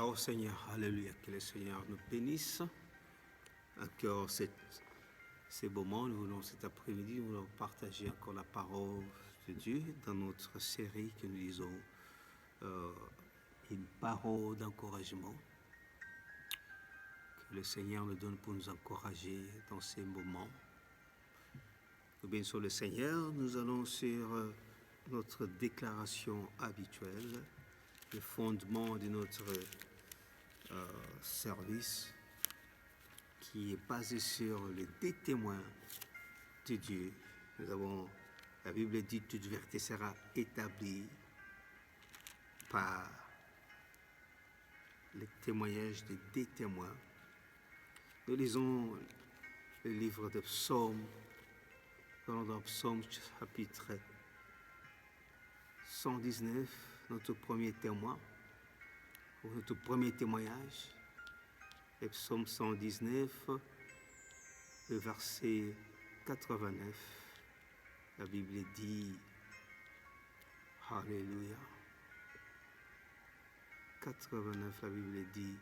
Gloire au Seigneur, alléluia, que le Seigneur nous bénisse. Encore ces moments, nous voulons cet après-midi, nous voulons partager encore la parole de Dieu dans notre série que nous lisons, une parole d'encouragement que le Seigneur nous donne pour nous encourager dans ces moments. Nous bénissons le Seigneur, nous allons sur notre déclaration habituelle, le fondement de notre service qui est basé sur les deux témoins de Dieu. Nous avons, la Bible dit, toute vérité sera établie par les témoignages des deux témoins. Nous lisons le livre de Psaume, dans Psaume chapitre 119, notre premier témoin, ou notre premier témoignage. Et Psaume 119, le verset 89, la Bible dit, Alléluia, 89, la Bible dit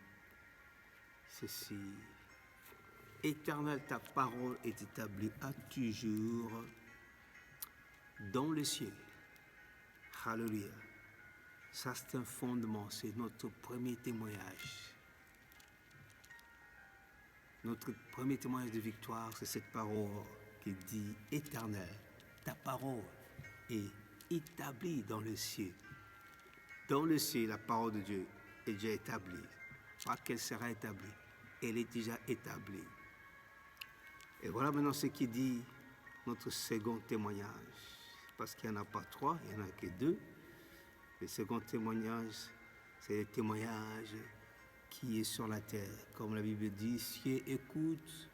ceci, Éternel, ta parole est établie à toujours dans les cieux. Alléluia. Ça, c'est un fondement, c'est notre premier témoignage. Notre premier témoignage de victoire, c'est cette parole qui dit « Éternel, ta parole est établie dans le ciel. » Dans le ciel, la parole de Dieu est déjà établie. Pas qu'elle sera établie, elle est déjà établie. Et voilà maintenant ce qui dit notre second témoignage. Parce qu'il n'y en a pas trois, il n'y en a que deux. Le second témoignage, c'est le témoignage qui est sur la terre. Comme la Bible dit, ciel écoute,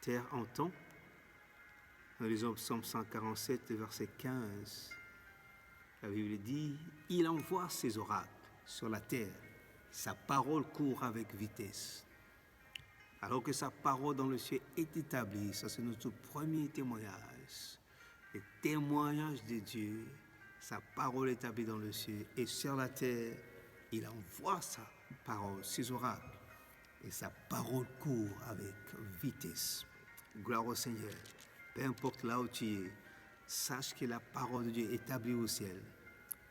terre entend. Dans les Psaume 147, verset 15, la Bible dit, il envoie ses oracles sur la terre. Sa parole court avec vitesse. Alors que sa parole dans le ciel est établie, ça c'est notre premier témoignage. Le témoignage de Dieu, sa parole établie dans le ciel et sur la terre, il envoie sa parole, ses oracles, et sa parole court avec vitesse. Gloire au Seigneur. Peu importe là où tu es, sache que la parole de Dieu est établie au ciel,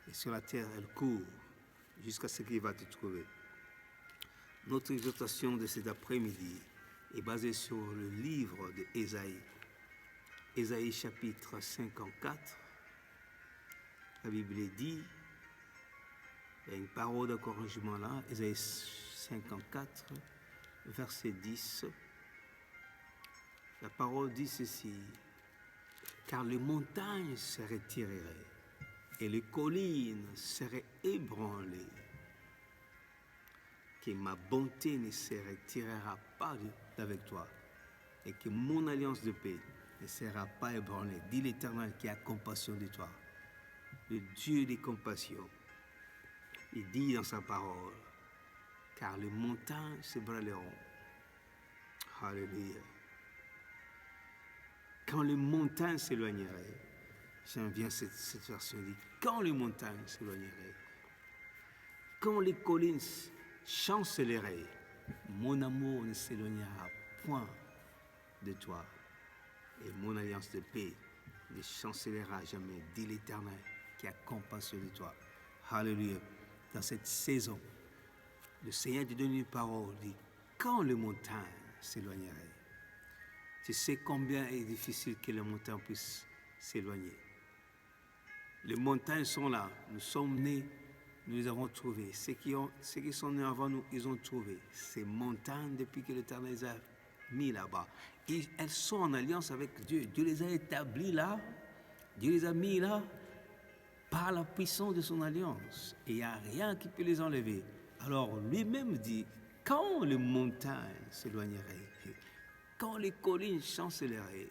et sur la terre, elle court jusqu'à ce qu'il va te trouver. Notre exhortation de cet après-midi est basée sur le livre d'Ésaïe. Ésaïe chapitre 54. La Bible dit, il y a une parole d'encouragement là, Ésaïe 54, verset 10. La parole dit ceci, car les montagnes se retireraient et les collines seraient ébranlées, que ma bonté ne se retirera pas d'avec toi et que mon alliance de paix ne sera pas ébranlée. Dit l'Éternel qui a compassion de toi, le Dieu des compassions. Il dit dans sa parole, car les montagnes s'ébranleront. Alléluia. Quand les montagnes s'éloigneraient, j'aime bien cette version, dit, quand les montagnes s'éloigneraient, quand les collines chancelleraient, mon amour ne s'éloignera point de toi, et mon alliance de paix ne chancellera jamais, dit l'Éternel qui a compassion de toi. Alléluia. Dans cette saison, le Seigneur te donne une parole, dit, quand les montagnes s'éloigneraient, tu sais combien est difficile que les montagnes puissent s'éloigner. Les montagnes sont là, nous sommes nés, nous les avons trouvées. Ceux qui sont nés avant nous, ils ont trouvé ces montagnes depuis que l'Éternel les a mis là-bas. Et elles sont en alliance avec Dieu. Dieu les a établies là, Dieu les a mis là, par la puissance de son alliance. Et il n'y a rien qui peut les enlever. Alors lui-même dit, quand les montagnes s'éloigneraient, quand les collines chancelleraient,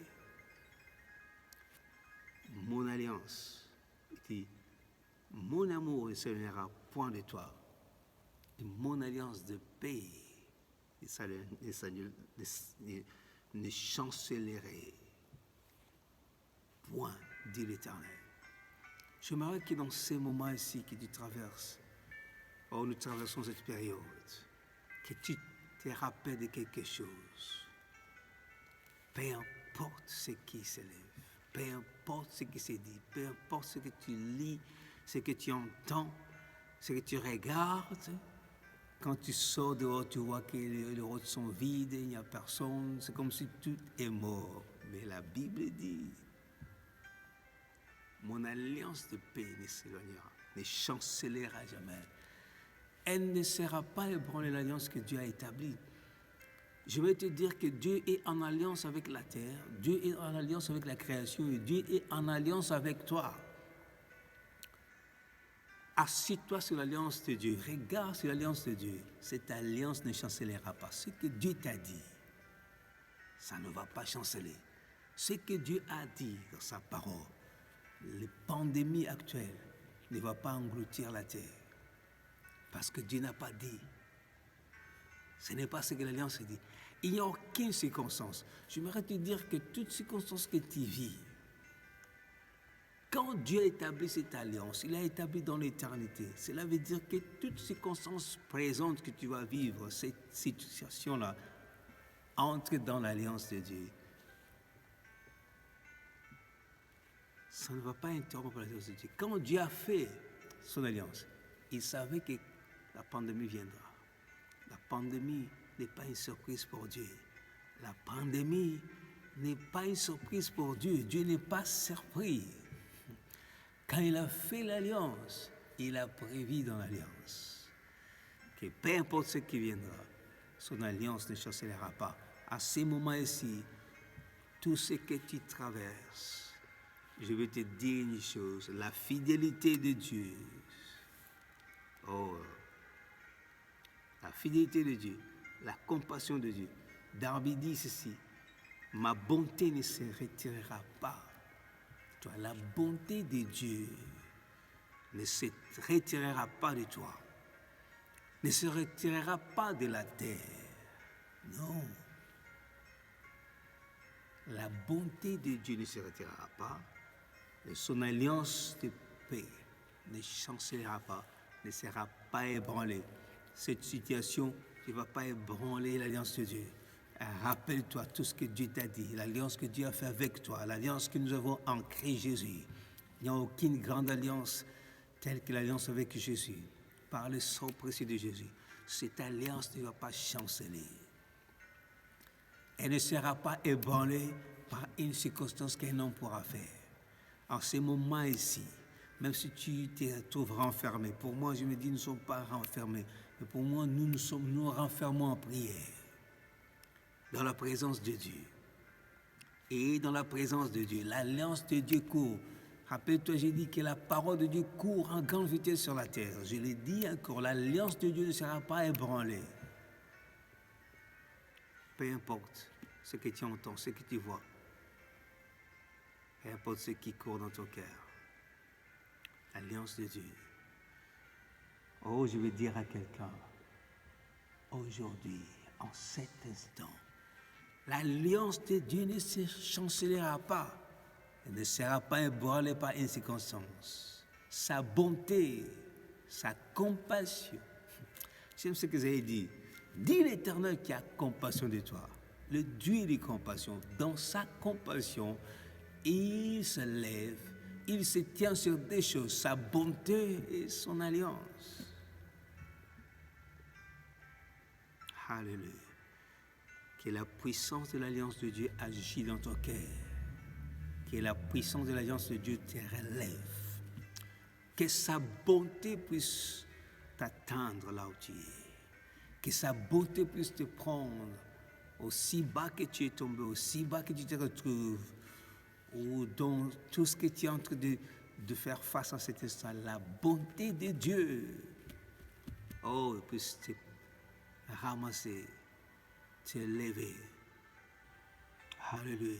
mon alliance, dit, mon amour ne s'éloignera point de toi, et mon alliance de paix ne chancellerait point, dit l'Éternel. J'aimerais que dans ces moments ici que tu traverses, Oh, nous traversons cette période. Que tu te rappelles de quelque chose. Peu importe ce qui s'élève, peu importe ce qui se dit, peu importe ce que tu lis, ce que tu entends, ce que tu regardes. Quand tu sors dehors, tu vois que les routes sont vides, il n'y a personne, c'est comme si tout est mort. Mais la Bible dit, mon alliance de paix ne s'éloignera, ne chancellera jamais. Elle ne sera pas ébranlée, l'alliance que Dieu a établie. Je vais te dire que Dieu est en alliance avec la terre, Dieu est en alliance avec la création et Dieu est en alliance avec toi. Assieds-toi sur l'alliance de Dieu, regarde sur l'alliance de Dieu. Cette alliance ne chancellera pas. Ce que Dieu t'a dit, ça ne va pas chanceller. Ce que Dieu a dit dans sa parole, les pandémies actuelles ne vont pas engloutir la terre. Parce que Dieu n'a pas dit. Ce n'est pas ce que l'alliance dit. Il n'y a aucune circonstance. J'aimerais te dire que toute circonstance que tu vis, quand Dieu a établi cette alliance, il l'a établie dans l'éternité. Cela veut dire que toute circonstance présente que tu vas vivre, cette situation-là, entre dans l'alliance de Dieu. Ça ne va pas interrompre l'alliance de Dieu. Quand Dieu a fait son alliance, il savait que la pandémie viendra. La pandémie n'est pas une surprise pour Dieu. La pandémie n'est pas une surprise pour Dieu. Dieu n'est pas surpris. Quand il a fait l'alliance, il a prévu dans l'alliance que peu importe ce qui viendra, son alliance ne chancellera pas. À ce moment-ci, tout ce que tu traverses, je vais te dire une chose, la fidélité de Dieu. Oh, la fidélité de Dieu, la compassion de Dieu. Darby dit ceci, ma bonté ne se retirera pas. Toi, la bonté de Dieu ne se retirera pas de toi, ne se retirera pas de la terre. Non. La bonté de Dieu ne se retirera pas, et son alliance de paix ne chancellera pas, ne sera pas ébranlée. Cette situation ne va pas ébranler l'alliance de Dieu. Rappelle-toi tout ce que Dieu t'a dit, l'alliance que Dieu a fait avec toi, l'alliance que nous avons en Christ Jésus. Il n'y a aucune grande alliance telle que l'alliance avec Jésus, par le sang précieux de Jésus. Cette alliance ne va pas chanceler. Elle ne sera pas ébranlée par une circonstance qu'un homme pourra faire. En ce moment ici, même si tu te trouves renfermé, pour moi, je me dis, nous ne sommes pas renfermés, mais pour moi, nous renfermons en prière, dans la présence de Dieu. Et dans la présence de Dieu, l'alliance de Dieu court. Rappelle-toi, j'ai dit que la parole de Dieu court en grande vitesse sur la terre. Je l'ai dit encore, l'alliance de Dieu ne sera pas ébranlée. Peu importe ce que tu entends, ce que tu vois, peu importe ce qui court dans ton cœur, l'alliance de Dieu. Oh, je vais dire à quelqu'un, aujourd'hui, en cet instant, l'alliance de Dieu ne se chancellera pas. Elle ne sera pas ébranlée par une circonstance. Sa bonté, sa compassion. J'aime ce que vous avez dit. Dis l'Éternel qui a compassion de toi. Le Dieu de compassion. Dans sa compassion, il se lève, il se tient sur des choses, sa bonté et son alliance. Alléluia. Que la puissance de l'alliance de Dieu agit dans ton cœur. Que la puissance de l'alliance de Dieu te relève. Que sa bonté puisse t'atteindre là où tu es. Que sa bonté puisse te prendre aussi bas que tu es tombé, aussi bas que tu te retrouves, ou dans tout ce que tu es en train de faire face à cet instant. La bonté de Dieu, oh, puisse te ramasser, te lever. Alléluia.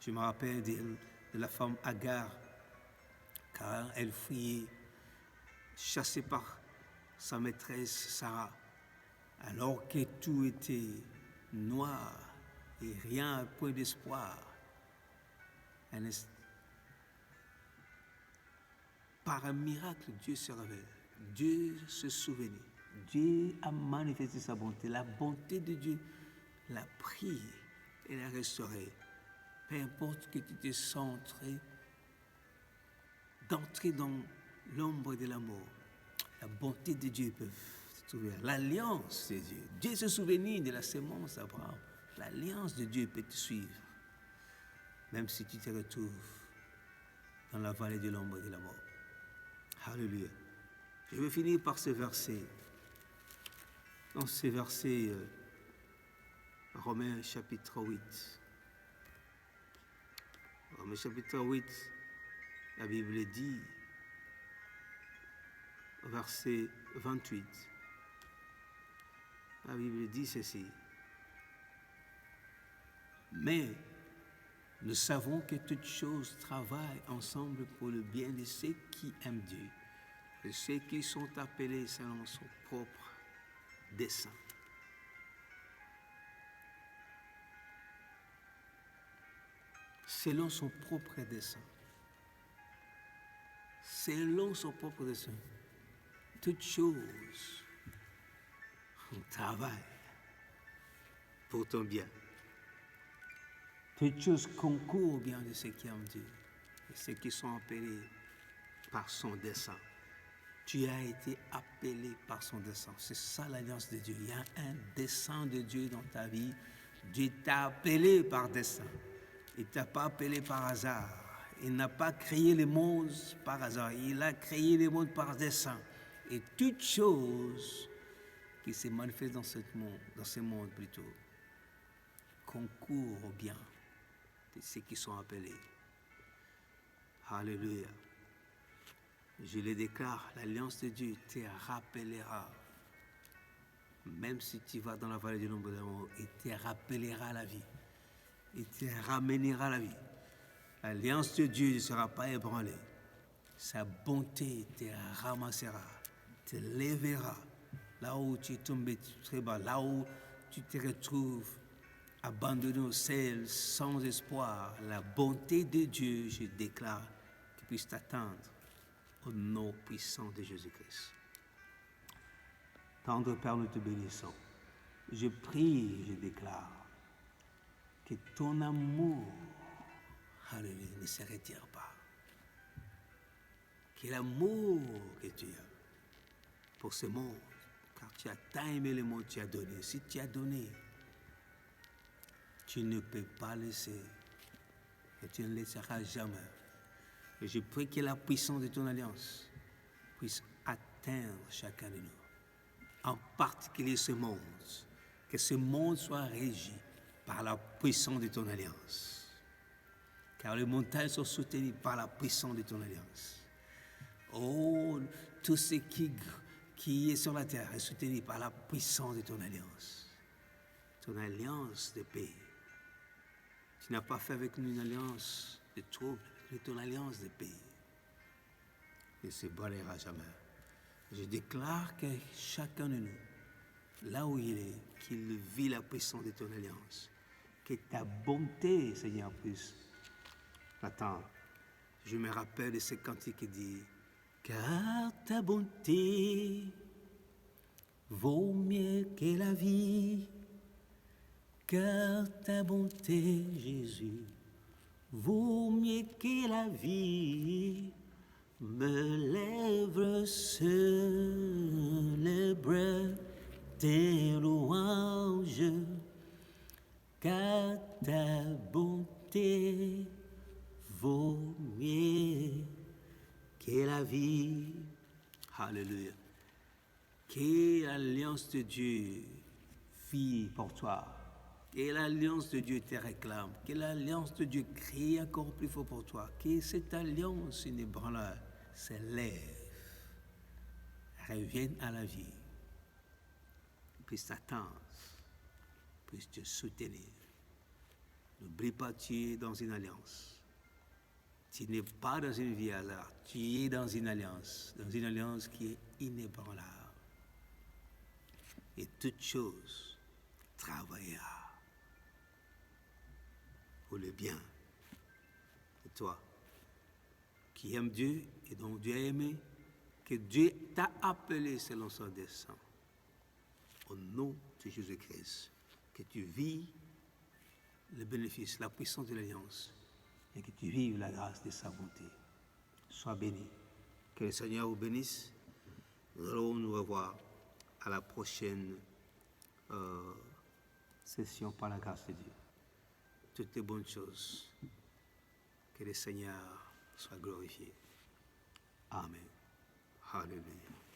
Je me rappelle de la femme Agar, car elle fuyait, chassée par sa maîtresse Sarah, alors que tout était noir et rien, point d'espoir. Par un miracle, Dieu se révèle. Dieu se souvenait. Dieu a manifesté sa bonté. La bonté de Dieu l'a pris et l'a restauré. Peu importe que tu te centré d'entrer dans l'ombre de la mort, la bonté de Dieu peut te trouver. L'alliance de Dieu. Dieu se souvenait de la sémence d'Abraham. L'alliance de Dieu peut te suivre, même si tu te retrouves dans la vallée de l'ombre de la mort. Alléluia. Je vais finir par ce verset. Dans ce verset, Romains chapitre 8. Romains chapitre 8, la Bible dit, verset 28, la Bible dit ceci. Mais nous savons que toutes choses travaillent ensemble pour le bien de ceux qui aiment Dieu, de ceux qui sont appelés selon son propre dessein. Selon son propre dessein. Selon son propre dessein. Toutes choses travaillent pour ton bien. Toutes choses concourent au bien de ceux qui aiment Dieu, et ceux qui sont appelés par son dessein. Tu as été appelé par son dessein. C'est ça l'alliance de Dieu. Il y a un dessein de Dieu dans ta vie. Dieu t'a appelé par dessein. Il ne t'a pas appelé par hasard. Il n'a pas créé le monde par hasard. Il a créé le monde par dessein. Et toutes choses qui se manifestent dans ce monde plutôt, concourent au bien de ceux qui sont appelés. Alléluia. Je le déclare, l'alliance de Dieu te rappellera. Même si tu vas dans la vallée du nombre de la mort, il te rappellera la vie. Il te ramènera la vie. L'alliance de Dieu ne sera pas ébranlée. Sa bonté te ramassera, te lèvera. Là où tu es tombé très bas, là où tu te retrouves abandonné au ciel, sans espoir, la bonté de Dieu, je déclare, qu'il puisse t'atteindre au nom puissant de Jésus-Christ. Tendre Père, nous te bénissons. Je prie, je déclare, que ton amour, alléluia, ne se retire pas. Que l'amour que tu as pour ce monde, car tu as tant aimé le monde, tu as donné. Si tu as donné, tu ne peux pas laisser, et tu ne laisseras jamais. Et je prie que la puissance de ton alliance puisse atteindre chacun de nous. En particulier ce monde. Que ce monde soit régi par la puissance de ton alliance. Car les montagnes sont soutenues par la puissance de ton alliance. Oh, tout ce qui est sur la terre est soutenu par la puissance de ton alliance. Ton alliance de paix. Tu n'as pas fait avec nous une alliance de trouble, mais ton alliance de paix ne se balaira jamais. Je déclare que chacun de nous, là où il est, qu'il vit la puissance de ton alliance, que ta bonté, Seigneur, puisse l'attendre. Je me rappelle de ce cantique qui dit « Car ta bonté vaut mieux que la vie, car ta bonté, Jésus, vaut mieux que la vie. Me lève célèbre tes louanges, car ta bonté vaut mieux que la vie. » Alléluia. Que l'alliance de Dieu vit pour toi. Que l'alliance de Dieu te réclame. Que l'alliance de Dieu crie encore plus fort pour toi. Que cette alliance inébranlable se lève, revienne à la vie, puisse t'attendre, puisse te soutenir. N'oublie pas, tu es dans une alliance. Tu n'es pas dans une vie hasard. Tu es dans une alliance qui est inébranlable. Et toute chose travaillera pour le bien de toi qui aimes Dieu et dont Dieu a aimé, que Dieu t'a appelé selon son dessein. Au nom de Jésus-Christ, que tu vis le bénéfice, la puissance de l'Alliance et que tu vives la grâce de sa bonté. Sois béni. Que le Seigneur vous bénisse. Nous allons nous revoir à la prochaine session par la grâce de Dieu. Toutes les bonnes choses. Que le Seigneur soit glorifié. Amen. Hallelujah.